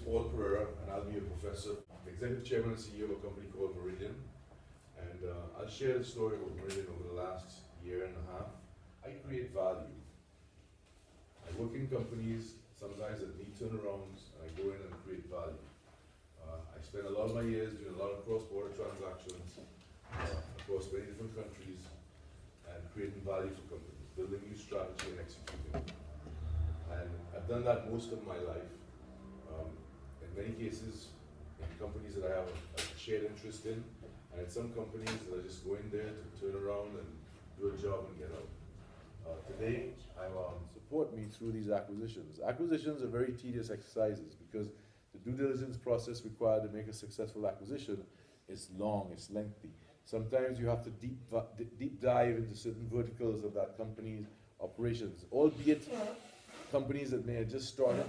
Pereira, and I'll be a professor, executive chairman and CEO of a company called Meridian. And I'll share the story of Meridian over the last year and a half. I create value. I work in companies, sometimes that need turnarounds, and I go in and create value. I spend a lot of my years doing a lot of cross-border transactions across many different countries and creating value for companies, building new strategy and executing. And I've done that most of my life. In many cases, in companies that I have a shared interest in, and in some companies that I just go in there to turn around and do a job and get out. Today, I support me through these acquisitions. Acquisitions are very tedious exercises because the due diligence process required to make a successful acquisition is long, it's lengthy. Sometimes you have to deep dive into certain verticals of that company's operations, albeit companies that may have just started,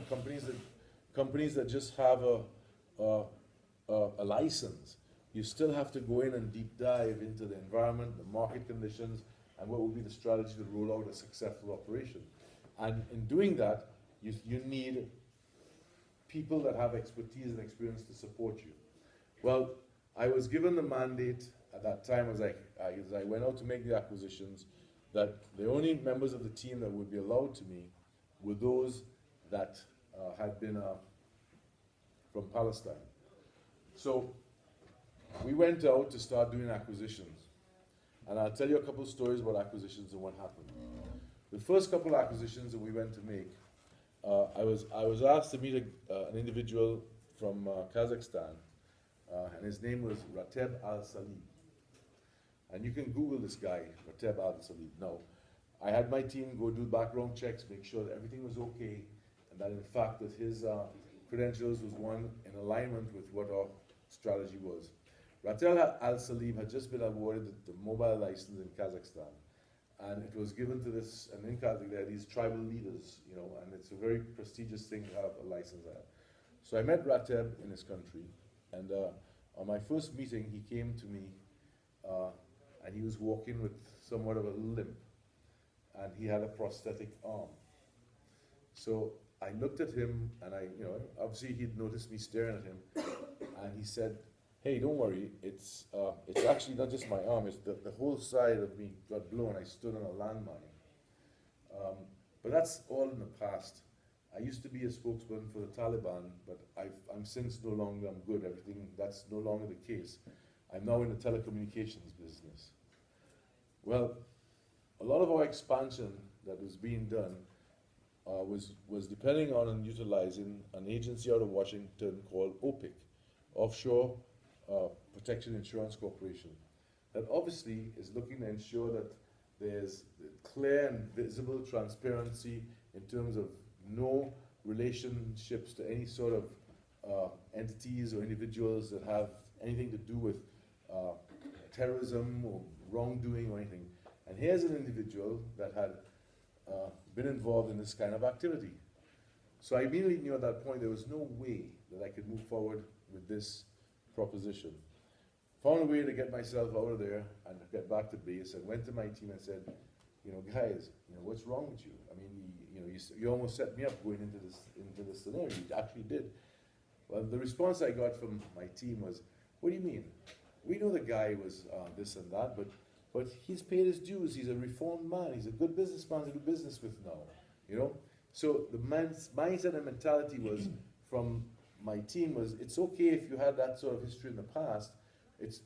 companies that just have a license. You still have to go in and deep dive into the environment, the market conditions, and what would be the strategy to roll out a successful operation. And in doing that, you need people that have expertise and experience to support you. Well, I was given the mandate at that time as I went out to make the acquisitions that the only members of the team that would be allowed to me were those that had been from Palestine. So we went out to start doing acquisitions. And I'll tell you a couple of stories about acquisitions and what happened. The first couple of acquisitions that we went to make, I was asked to meet an individual from Kazakhstan, and his name was Rateb Al-Salib. And you can Google this guy, Rateb Al-Salib. Now, I had my team go do background checks, make sure that everything was okay, and that in fact that his credentials was one in alignment with what our strategy was. Rateb Al-Salib had just been awarded the mobile license in Kazakhstan. And it was given to this, and in Kazakh there are these tribal leaders, you know, and it's a very prestigious thing to have a license there. So I met Rateb in his country, and on my first meeting he came to me, and he was walking with somewhat of a limp, and he had a prosthetic arm. So I looked at him, and obviously he'd noticed me staring at him, and he said, "Hey, don't worry, it's actually not just my arm, it's the whole side of me got blown. I stood on a landmine." But that's all in the past. I used to be a spokesman for the Taliban, but I'm since no longer, I'm good, everything, that's no longer the case. I'm now in the telecommunications business. Well, a lot of our expansion that was being done was depending on and utilizing an agency out of Washington called OPIC, Offshore Protection Insurance Corporation, that obviously is looking to ensure that there's clear and visible transparency in terms of no relationships to any sort of entities or individuals that have anything to do with terrorism or wrongdoing or anything. And here's an individual that had been involved in this kind of activity. So I immediately knew at that point there was no way that I could move forward with this proposition. Found a way to get myself out of there and get back to base, and went to my team and said, guys, what's wrong with you? I mean, you almost set me up going into this scenario. You actually did. Well, the response I got from my team was, "What do you mean? We know the guy was this and that, but he's paid his dues. He's a reformed man. He's a good businessman to do business with now." So the man's mindset and mentality was from my team was, it's okay if you had that sort of history in the past,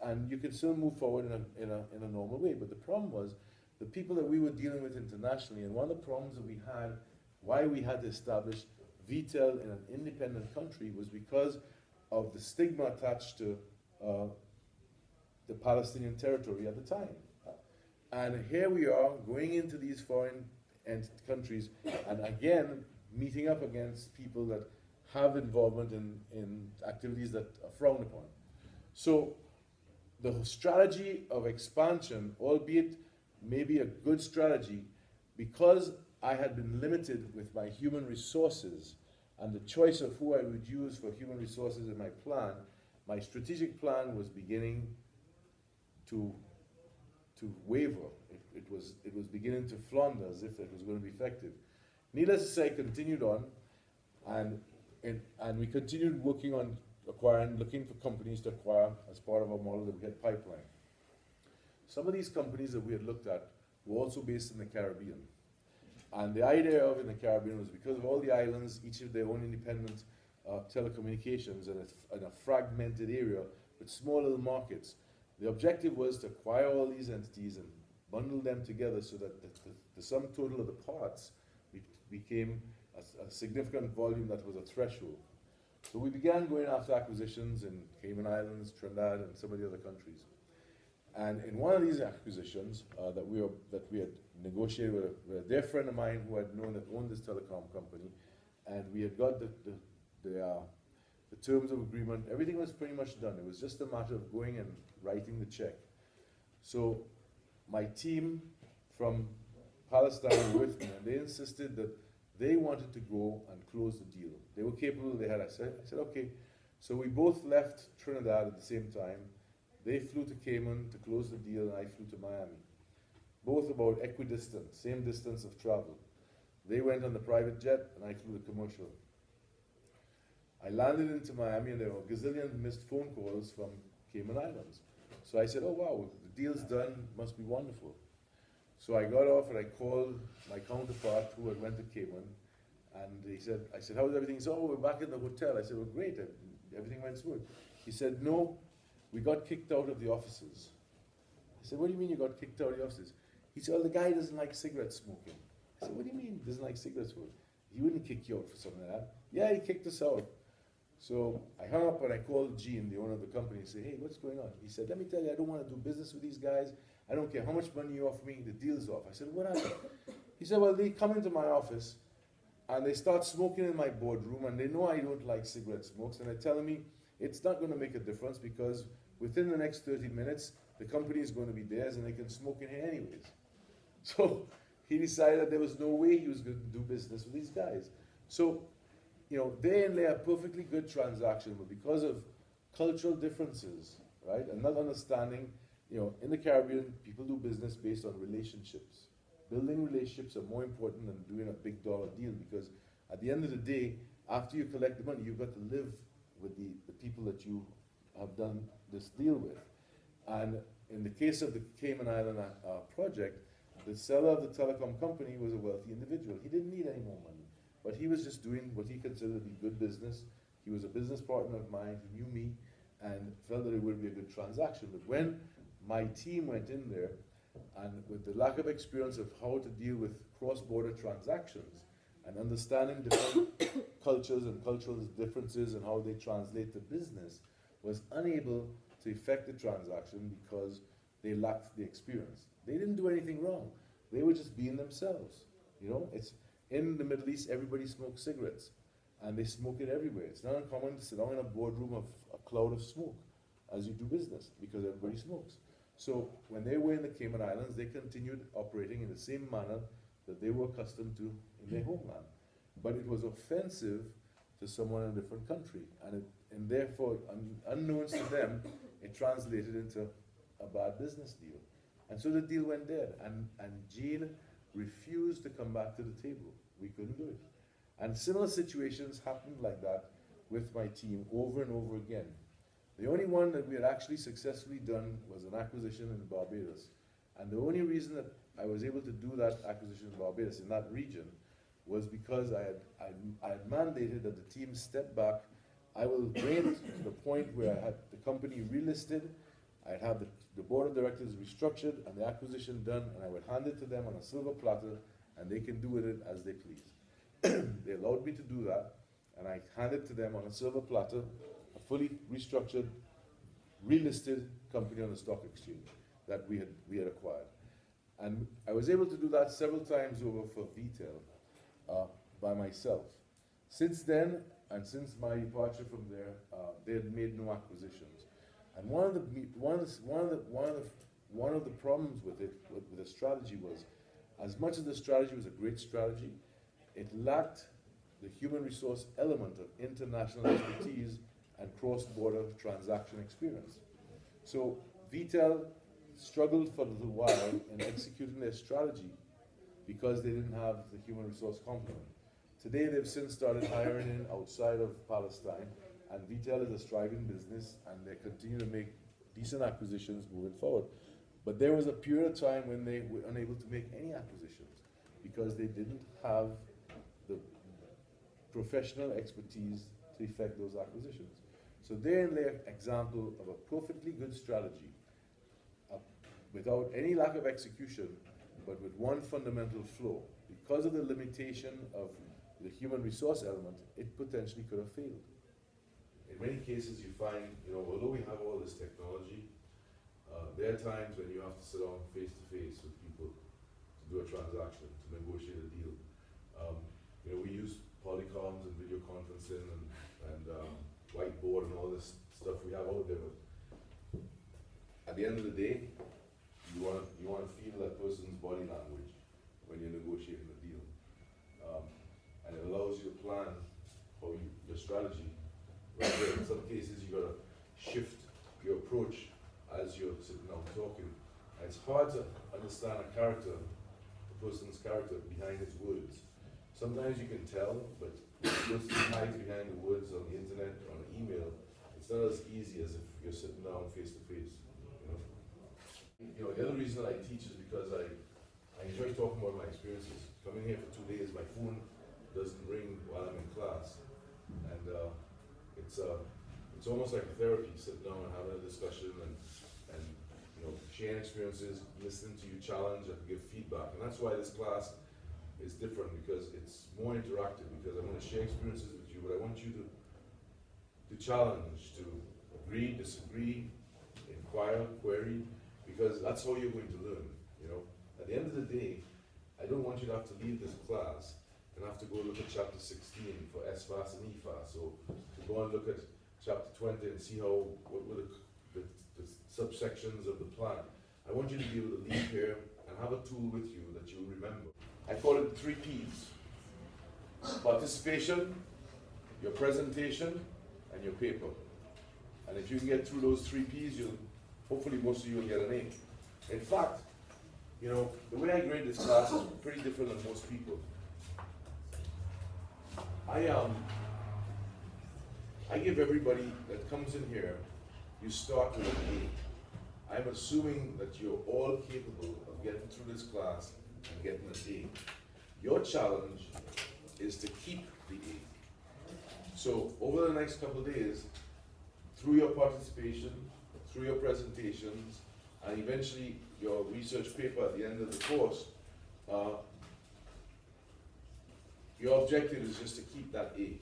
and you can still move forward in a normal way. But the problem was the people that we were dealing with internationally, and one of the problems that we had, why we had to establish VTEL in an independent country, was because of the stigma attached to the Palestinian territory at the time. And here we are going into these foreign countries, and again meeting up against people that have involvement in activities that are frowned upon. So the strategy of expansion, albeit maybe a good strategy, because I had been limited with my human resources and the choice of who I would use for human resources in my plan, my strategic plan was beginning to waver. It was beginning to flounder as if it was going to be effective. Needless to say, I continued on, and and we continued working on acquiring, looking for companies to acquire as part of our model that we had pipeline. Some of these companies that we had looked at were also based in the Caribbean. And the idea of in the Caribbean was because of all the islands, each of their own independent telecommunications in a fragmented area with small little markets. The objective was to acquire all these entities and bundle them together so that the sum total of the parts became a significant volume that was a threshold. So we began going after acquisitions in Cayman Islands, Trinidad, and some of the other countries. And in one of these acquisitions that we had negotiated with a dear friend of mine who had known that owned this telecom company, and we had got the terms of agreement. Everything was pretty much done. It was just a matter of going and writing the check. So my team from Palestine were with me, and they insisted that they wanted to go and close the deal. They were capable. I said, okay. So we both left Trinidad at the same time. They flew to Cayman to close the deal, and I flew to Miami. Both about equidistant, same distance of travel. They went on the private jet, and I flew the commercial. I landed into Miami, and there were a gazillion missed phone calls from Cayman Islands. So I said, oh wow, the deal's done, must be wonderful. So I got off and I called my counterpart who had went to Cayman, and I said, how's everything? He said, oh, we're back in the hotel. I said, well, great, everything went smooth. He said, no, we got kicked out of the offices. I said, what do you mean you got kicked out of the offices? He said, well, the guy doesn't like cigarette smoking. I said, what do you mean he doesn't like cigarette smoking? He wouldn't kick you out for something like that. Yeah, he kicked us out. So I hung up and I called Gene, the owner of the company, and said, hey, what's going on? He said, let me tell you, I don't want to do business with these guys. I don't care how much money you offer me, the deal's off. I said, what happened? He said, well, they come into my office and they start smoking in my boardroom, and they know I don't like cigarette smokes, and they're telling me it's not going to make a difference because within the next 30 minutes, the company is going to be theirs and they can smoke in here anyways. So he decided that there was no way he was going to do business with these guys. So, you know, they and they are perfectly good transaction, but because of cultural differences, right, and not understanding, you know, in the Caribbean, people do business based on relationships. Building relationships are more important than doing a big dollar deal, because at the end of the day, after you collect the money, you've got to live with the people that you have done this deal with. And in the case of the Cayman Island project, the seller of the telecom company was a wealthy individual. He didn't need any more money, but he was just doing what he considered to be good business. He was a business partner of mine. He knew me and felt that it would be a good transaction. But when my team went in there, and with the lack of experience of how to deal with cross-border transactions and understanding different cultures and cultural differences and how they translate to business, was unable to effect the transaction because they lacked the experience. They didn't do anything wrong. They were just being themselves. You know, it's in the Middle East, everybody smokes cigarettes, and they smoke it everywhere. It's not uncommon to sit down in a boardroom of a cloud of smoke as you do business, because everybody smokes. So when they were in the Cayman Islands, they continued operating in the same manner that they were accustomed to in their homeland. But it was offensive to someone in a different country, and therefore, unknowns to them, it translated into a bad business deal. And so the deal went dead, and Gene refused to come back to the table. We couldn't do it. And similar situations happened like that with my team over and over again. The only one that we had actually successfully done was an acquisition in Barbados. And the only reason that I was able to do that acquisition in Barbados, in that region, was because I had mandated that the team step back. I will bring it to the point where I had the company relisted, I'd have the board of directors restructured and the acquisition done, and I would hand it to them on a silver platter, and they can do with it as they please. They allowed me to do that, and I handed to them on a silver platter a fully restructured, relisted company on the stock exchange that we had acquired. And I was able to do that several times over for VTEL by myself. Since then, and since my departure from there, they had made no acquisitions. And one of the problems with it, with the strategy, was, as much as the strategy was a great strategy, it lacked the human resource element of international expertise and cross-border transaction experience. So VTEL struggled for a little while in executing their strategy because they didn't have the human resource complement. Today they've since started hiring in outside of Palestine, and Vitel is a thriving business, and they continue to make decent acquisitions moving forward. But there was a period of time when they were unable to make any acquisitions because they didn't have the professional expertise to effect those acquisitions. So therein lay an example of a perfectly good strategy without any lack of execution, but with one fundamental flaw. Because of the limitation of the human resource element, it potentially could have failed. In many cases you find, although we have all this technology, there are times when you have to sit down face to face with people to do a transaction, to negotiate a deal. We use polycoms and video conferencing and whiteboard and all this stuff we have out there. But at the end of the day, you want to feel that person's body language when you're negotiating a deal, and it allows you to plan your strategy. Right there. In some cases, you got to shift your approach as you're sitting down talking. And it's hard to understand a character, a person's character behind his words. Sometimes you can tell, but the person hides behind the words on the internet or on an email. It's not as easy as if you're sitting down face to face. The other reason I teach is because I enjoy talking about my experiences. Coming here for 2 days, my phone doesn't ring while I'm in class, and it's almost like a therapy, sitting down and having a discussion and sharing experiences, listening to you challenge and give feedback. And that's why this class is different, because it's more interactive, because I want to share experiences with you, but I want you to challenge, to agree, disagree, inquire, query, because that's how you're going to learn. At the end of the day, I don't want you to have to leave this class and have to go look at chapter 16 for SFAS and EFAS, so to go and look at chapter 20 and see what were the subsections of the plan. I want you to be able to leave here and have a tool with you that you'll remember. I call it 3 Ps. Participation, your presentation, and your paper. And if you can get through those 3 Ps, hopefully most of you will get an A. In fact, the way I grade this class is pretty different than most people. I give everybody that comes in here, you start with an A. I'm assuming that you're all capable of getting through this class and getting an A. Your challenge is to keep the A. So over the next couple of days, through your participation, through your presentations, and eventually your research paper at the end of the course, your objective is just to keep that A.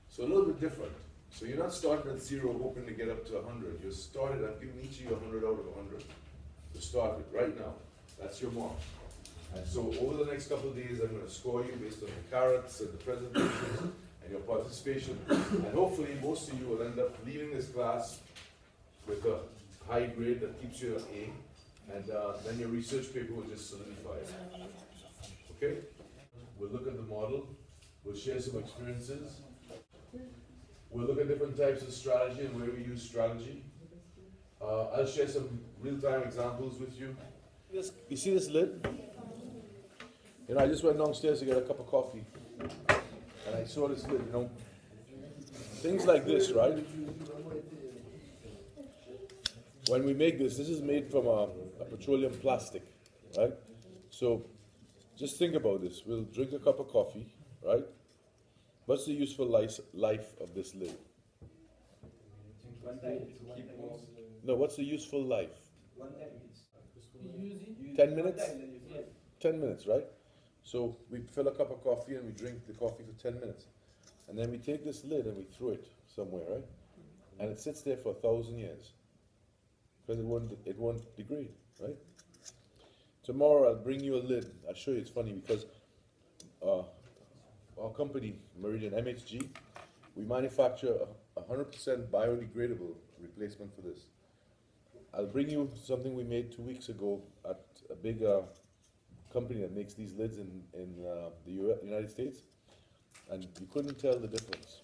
So a little bit different. So you're not starting at 0 hoping to get up to 100. You're started, I'm giving each of you 100 out of 100 to start with right now. That's your mark. And so over the next couple of days, I'm going to score you based on the carrots and the presentations and your participation. And hopefully most of you will end up leaving this class with a high grade that keeps you an A, and then your research paper will just solidify it. Okay? We'll look at the model, we'll share some experiences, we'll look at different types of strategy and where we use strategy. I'll share some real-time examples with you. You see this lid? I just went downstairs to get a cup of coffee, and I saw this lid, things like this, right? When we make this is made from a petroleum plastic, right? So just think about this. We'll drink a cup of coffee, right? What's the useful life of this lid? No, what's the useful life? 10 minutes? 10 minutes, right? So we fill a cup of coffee and we drink the coffee for 10 minutes. And then we take this lid and we throw it somewhere, right? And it sits there for 1,000 years. Because it won't degrade, right? Tomorrow I'll bring you a lid. I'll show you. It's funny because our company, Meridian MHG, we manufacture a 100% biodegradable replacement for this. I'll bring you something we made 2 weeks ago at a big company that makes these lids in the United States, and you couldn't tell the difference.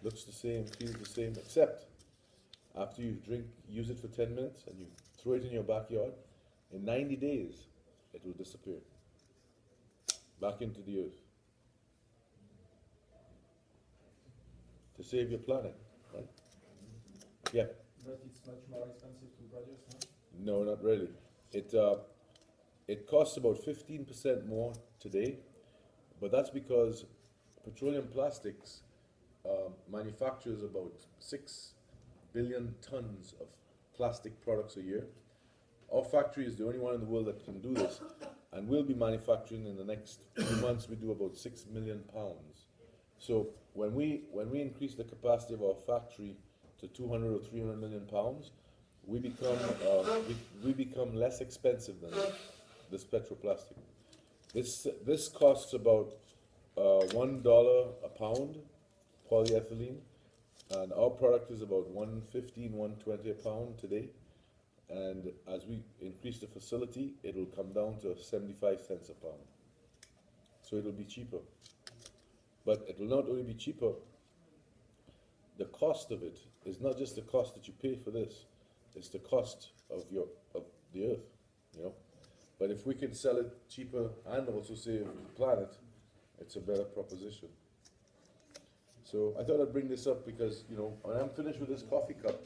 Looks the same, feels the same, except after you use it for 10 minutes and you throw it in your backyard, in 90 days, it will disappear back into the earth. save your planet, right? Yeah. But it's much more expensive to produce, no? No, not really. It it costs about 15% more today, but that's because petroleum plastics manufactures about 6 billion tons of plastic products a year. Our factory is the only one in the world that can do this, and we'll be manufacturing in the next few months. We do about 6 million pounds. So when we increase the capacity of our factory to 200 or 300 million pounds, we become we become less expensive than this petroplastic. This costs about $1 a pound polyethylene, and our product is about 115, 120 a pound today. And as we increase the facility, it'll come down to 75 cents a pound. So it'll be cheaper. But it will not only be cheaper, the cost of it is not just the cost that you pay for this, it's the cost of the earth, you know. But if we can sell it cheaper and also save the planet, it's a better proposition. So I thought I'd bring this up because, you know, when I'm finished with this coffee cup,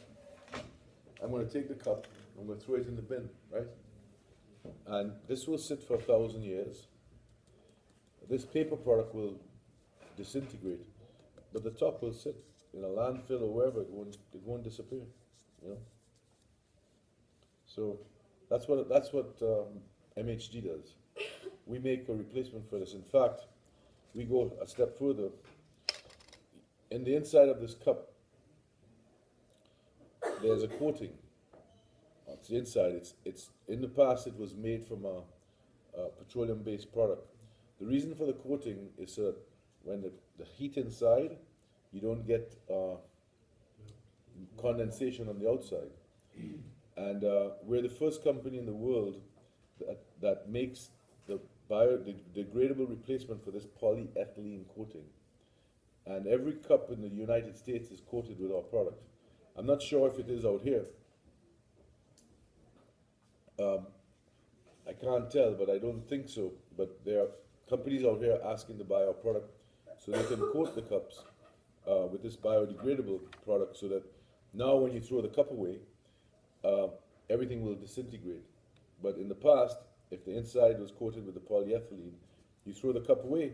I'm going to take the cup, I'm going to throw it in the bin, right? And this will sit for 1,000 years. This paper product will disintegrate, but the top will sit in a landfill or wherever. It won't disappear, you know. So that's what MHD does. We make a replacement for this. In fact, we go a step further. In the inside of this cup, there's a coating. It's the inside. It's in the past it was made from a petroleum-based product. The reason for the coating is so that when the heat inside, you don't get condensation on the outside. And we're the first company in the world that makes the biodegradable replacement for this polyethylene coating. And every cup in the United States is coated with our product. I'm not sure if it is out here. I can't tell, but I don't think so. But there are companies out here asking to buy our product so they can coat the cups with this biodegradable product, so that now when you throw the cup away, everything will disintegrate. But in the past, if the inside was coated with the polyethylene, you throw the cup away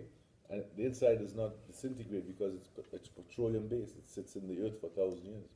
and the inside does not disintegrate because it's petroleum based. It sits in the earth for 1,000 years.